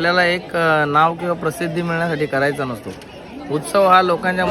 आपल्याला एक नाव किंवा प्रसिद्धी मिळण्यासाठी करायचा नसतो. उत्सव हा लोकांच्या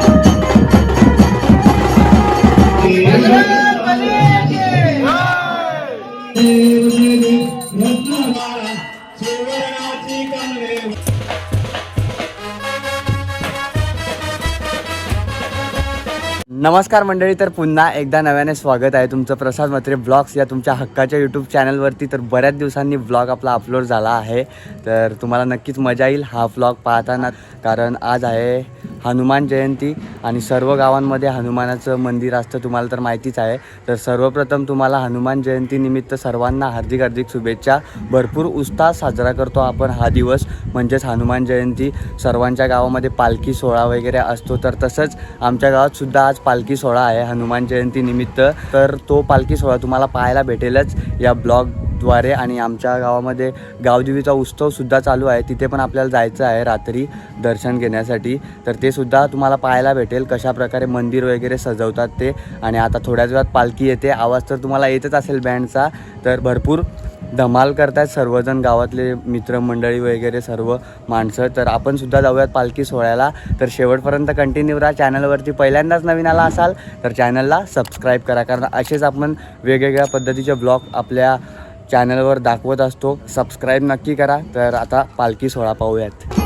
नमस्कार मंडळी, तर पुन्हा एकदा नव्याने स्वागत आहे तुमचं प्रसाद म्हात्रे ब्लॉग्स या तुमच्या हक्काच्या यूट्यूब चॅनलवरती. तर बऱ्याच दिवसांनी ब्लॉग आपला अपलोड झाला आहे, तर तुम्हाला नक्कीच मजा येईल हा ब्लॉग पाहताना. कारण आज आहे हनुमान जयंती आणि सर्व गावांमध्ये हनुमानाचं मंदिर असतं, तुम्हाला तर माहितीच आहे. तर सर्वप्रथम तुम्हाला हनुमान जयंतीनिमित्त सर्वांना हार्दिक हार्दिक शुभेच्छा. भरपूर उत्साह साजरा करतो आपण हा दिवस, म्हणजेच हनुमान जयंती. सर्वांच्या गावामध्ये पालखी सोहळा वगैरे असतो, तर तसंच आमच्या गावातसुद्धा आज पालखी सोहळा आहे हनुमान जयंतीनिमित्त. तर तो पालखी सोहळा तुम्हाला पाहायला भेटेलच या ब्लॉगद्वारे. आणि आमच्या गावामध्ये गावदेवीचा उत्सवसुद्धा चालू आहे, तिथे पण आपल्याला जायचं आहे रात्री दर्शन घेण्यासाठी. तर ते सुद्धा तुम्हाला पाहायला भेटेल कशाप्रकारे मंदिर वगैरे सजवतात ते. आणि आता थोड्याच वेळात पालखी येते, आवाज तर तुम्हाला येतच असेल बँडचा. तर भरपूर धमाल करतात सर्वजण, गावातले मित्रमंडळी वगैरे सर्व माणसं. तर आपण सुद्धा जाऊयात पालखी सोहळ्याला. तर शेवटपर्यंत कंटिन्यू राहा. चॅनलवरती पहिल्यांदाच नवीन आला असाल तर चॅनलला सबस्क्राईब करा, कारण असेच आपण वेगवेगळ्या पद्धतीचे ब्लॉग आपल्या चॅनलवर दाखवत असतो. सबस्क्राईब नक्की करा. तर आता पालखी सोहळा पाहूयात.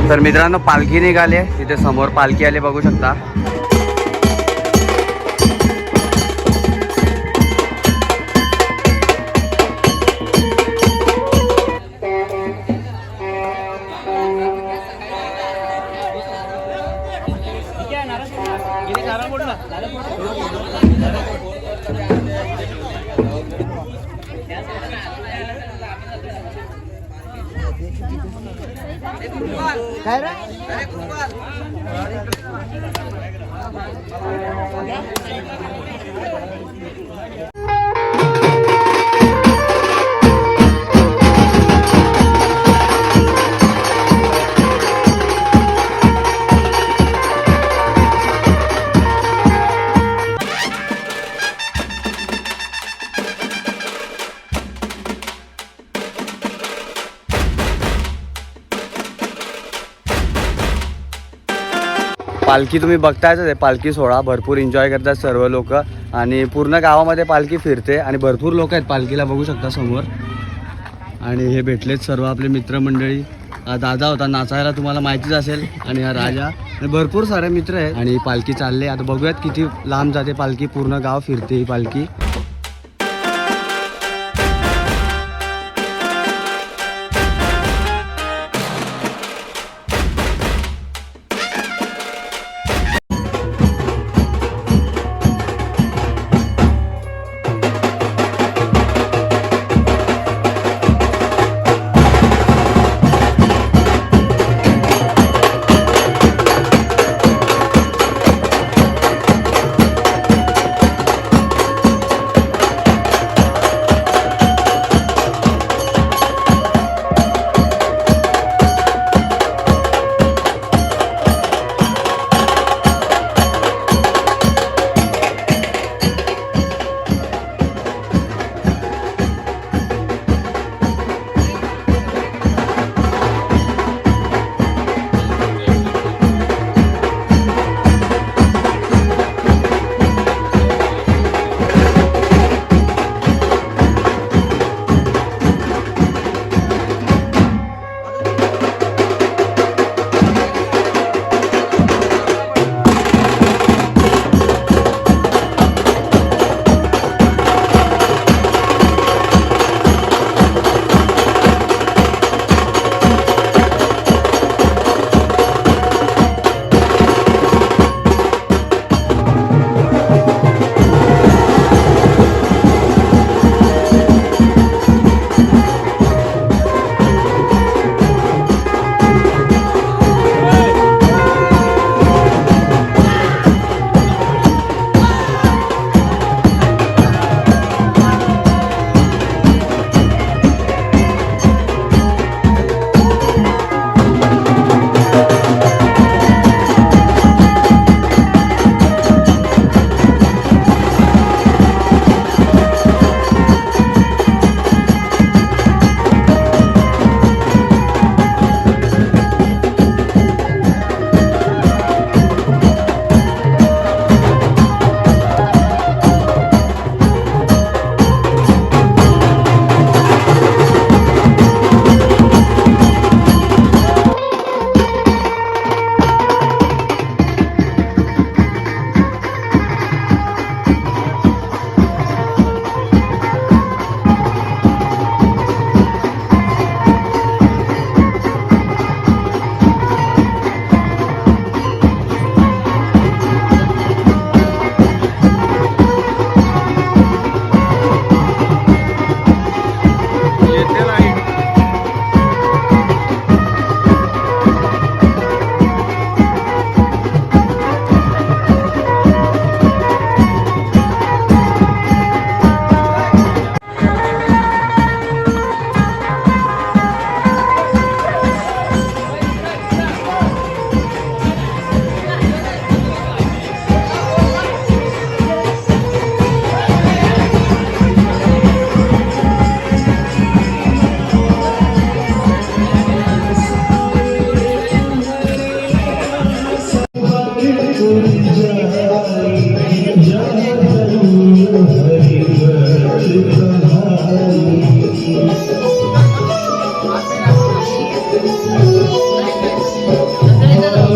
तर मित्रांनो, पालखी निघाली आहे, तिथे समोर पालखी आली बघू शकता. काय रे? पालखी तुम्ही बघतायच आहे, पालखी सोहळा भरपूर एन्जॉय करतात सर्व लोक. आणि पूर्ण गावामध्ये पालखी फिरते आणि भरपूर लोक आहेत पालखीला बघू शकता समोर. आणि हे भेटलेत सर्व आपले मित्रमंडळी. हा दादा होता नाचायला, तुम्हाला माहितीच असेल. आणि हा राजा आणि भरपूर सारे मित्र आहेत. आणि पालखी चालले, आता बघूयात किती लांब जाते पालखी. पूर्ण गाव फिरते ही पालखी.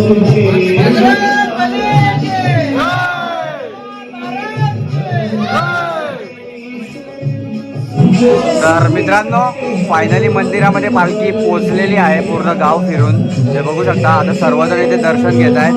तर मित्रांनो फायनली मंदिरामध्ये पालखी पोहोचलेली आहे पूर्ण गाव फिरून. हे बघू शकता आता सर्वजण इथे दर्शन घेत आहेत.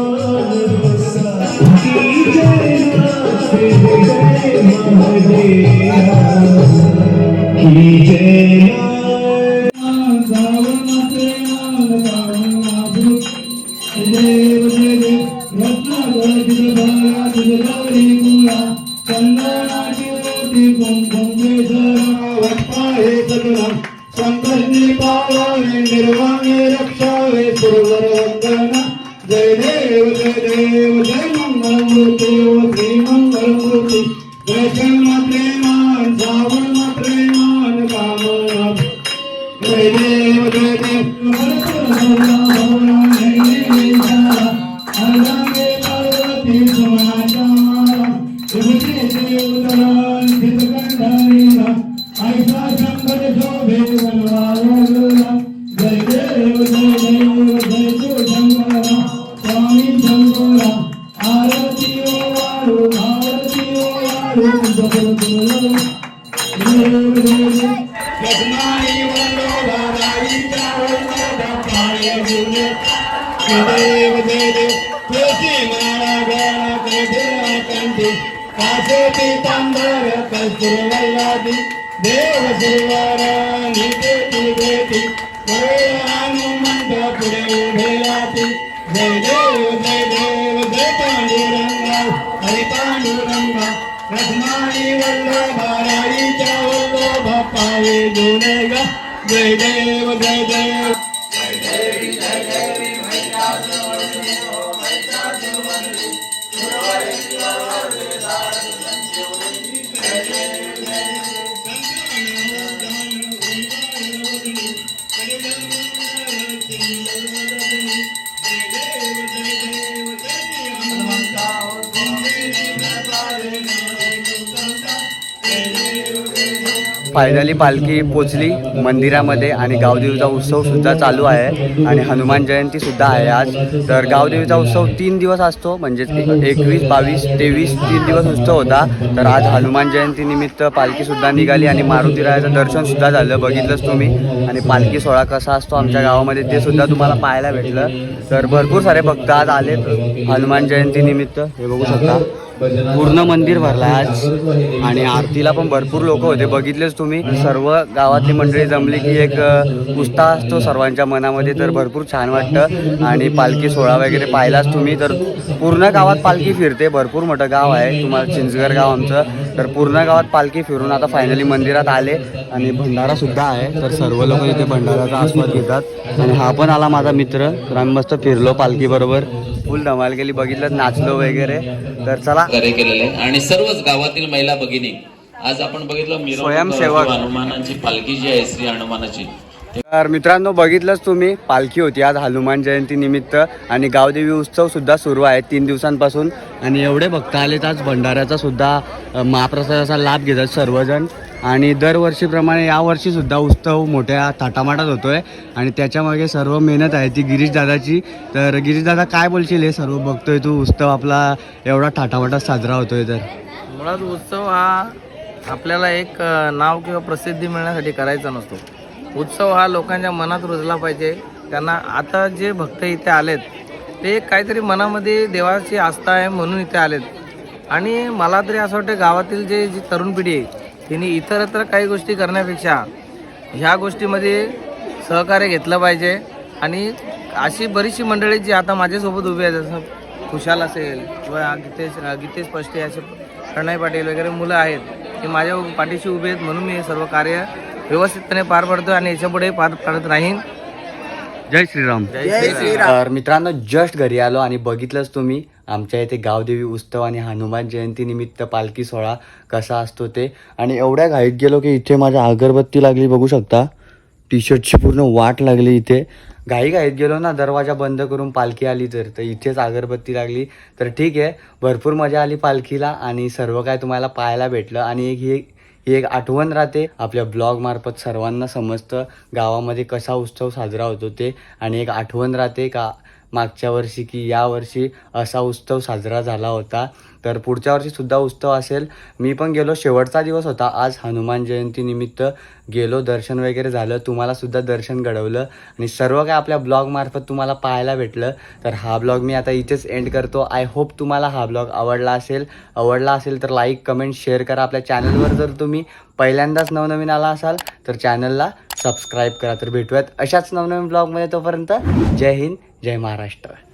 संकष्टी पावावे निर्वाणे रक्षावे सुरवर वंदना जय देव जय मंगलमूर्ती श्री मंगलमूर्ती जय श्यामा प्रेमान श्रावण प्रेमान कामना जय देव पार्वती सुमनाचा ऐसा शंकर शोभे वनवारोला जय देव जय शिव शंकरा स्वामी शंकरा आरती ओ वाळू जगद्गुरु जगमाई वल्लोबा राईच्या वल्लोबा पाये गुणे देव तुळशी माळा गळा कधीरा कंठी कासे पीतांबर कस्तुरवल्लादी देव सुरवारा निकेती बेटी पुढे हनुमंत पुढे उभे राहती जय देव जय पांडुरंगा हरी पांडुरंगा रखमाई वल्लोबा राईच्या वल्लोबा पावे जुनेगा जय देव जय देव फायनली पालखी पोचली मंदिरामध्ये आणि गावदेवीचा उत्सव सुद्धा चालू आहे आणि हनुमान जयंती सुद्धा आहे आज. तर गावदेवीचा उत्सव 3 दिवस असतो म्हणजे 21, 22, 23 3 दिवस उत्सव होता. तर आज हनुमान जयंती निमित्त पालखी सुद्धा निघाली आणि मारुतीरायाचं दर्शन सुद्धा झालं, बघितलंच तुम्ही. आणि पालखी सोहळा कसा असतो आमच्या गावामध्ये ते सुद्धा तुम्हाला पाहायला भेटलं. तर भरपूर सारे भक्त आज आलेत हनुमान जयंती निमित्त. हे बघू शकता पूर्ण मंदिर भरलं आज आणि आरतीला पण भरपूर लोक होते, बघितलेच तुम्ही. सर्व गावातली मंडळी जमली की एक उत्साह असतो सर्वांच्या मनामध्ये. तर भरपूर छान वाटतं आणि पालखी सोहळा वगैरे पाहिलाच तुम्ही. तर पूर्ण गावात पालखी फिरते, भरपूर मोठं गाव आहे तुम्हाला चिंचगड गाव आमचं. तर पूर्ण गावात पालखी फिरून आता फायनली मंदिरात आले आणि भंडारा सुद्धा आहे. तर सर्व लोक इथे भंडाराचा आस्वाद घेतात आणि हा पण आला माझा मित्र. तर आम्ही मस्त फिरलो पालखी बरोबर, फुल धमाल केली, बघितलं नाचलो वगैरे. तर चला कार्य केलेले आहे आणि सर्वच गावातील महिला भगिनी आज आपण बघितलं स्वयंसेवक हनुमानाची पालखी जी आहे श्री हनुमानाची. तर मित्रांनो बघितलंच तुम्ही पालखी होती आज हनुमान जयंती निमित्त आणि गावदेवी उत्सव सुद्धा सुरू आहे 3 दिवसांपासून. आणि एवढे भक्त आलेत आज भंडाऱ्याचा सुद्धा महाप्रसादाचा लाभ घेतात सर्वजण. आणि दरवर्षीप्रमाणे यावर्षी सुद्धा उत्सव मोठ्या थाटामाटात होतोय आणि त्याच्यामागे सर्व मेहनत आहे ती गिरीश दादाची. तर गिरीश दादा काय बोलशील हे सर्व बघतोय तू, उत्सव आपला एवढा थाटामाटात साजरा होतोय? तर मुळात उत्सव हा आपल्याला एक नाव किंवा प्रसिद्धी मिळण्यासाठी करायचा नसतो. उत्सव हा लोकांच्या मनात रुजला पाहिजे. त्यांना आता जे भक्त इथे आलेत ते काहीतरी मनामध्ये देवाची आस्था आहे म्हणून इथे आलेत. आणि मला तरी असं वाटतं गावातील जी तरुण पिढी आहे त्यांनी इतरत्र काही गोष्टी करण्यापेक्षा ह्या गोष्टीमध्ये सहकार्य घेतलं पाहिजे. आणि अशी बरीचशी मंडळी जी आता माझ्यासोबत उभी आहेत, जसं खुशाल असेल किंवा गीतेश पष्टे असे प्रणय पाटील वगैरे मुलं आहेत की माझ्या पाठीशी उभे आहेत म्हणून मी हे सर्व कार्य व्यवस्थितपणे पार पडतो आणि याच्यापुढे पार पडत राहीन. जय श्रीराम. जय श्रीराम. तर मित्रांनो जस्ट घरी आलो आणि बघितलंच तुम्ही आमच्या इथे गावदेवी उत्सव आणि हनुमान जयंती निमित्त पालखी सोहळा कसा असतो ते. आणि एवढ्या घाईत गेलो की इथे माझ्या अगरबत्ती लागली, बघू शकता टी शर्टची पूर्ण वाट लागली इथे. घाईत गेलो ना, दरवाजा बंद करून पालखी आली तर इथेच अगरबत्ती लागली. तर ठीक आहे, भरपूर मजा आली पालखीला आणि सर्व काय तुम्हाला पाहायला भेटलं. आणि ही एक आठवण राहते आपल्या ब्लॉगमार्फत सर्वांना समजतं गावामध्ये कसा उत्सव साजरा होतो ते. आणि एक आठवण राहते का मागच्या वर्षी की यावर्षी असा उत्सव साजरा झाला होता. तर पुढच्या वर्षीसुद्धा उत्सव असेल. मी पण गेलो, शेवटचा दिवस होता आज हनुमान जयंतीनिमित्त गेलो, दर्शन वगैरे झालं, तुम्हालासुद्धा दर्शन घडवलं आणि सर्व काय आपल्या ब्लॉगमार्फत तुम्हाला पाहायला भेटलं. तर हा ब्लॉग मी आता इथेच एंड करतो. आय होप तुम्हाला हा ब्लॉग आवडला असेल तर लाईक कमेंट शेअर करा. आपल्या चॅनलवर जर तुम्ही पहिल्यांदाच नवनवीन आला असाल तर चॅनलला सबस्क्राईब करा. तर भेटूयात अशाच नवनवीन ब्लॉगमध्ये. तोपर्यंत जय हिंद, जय महाराष्ट्र.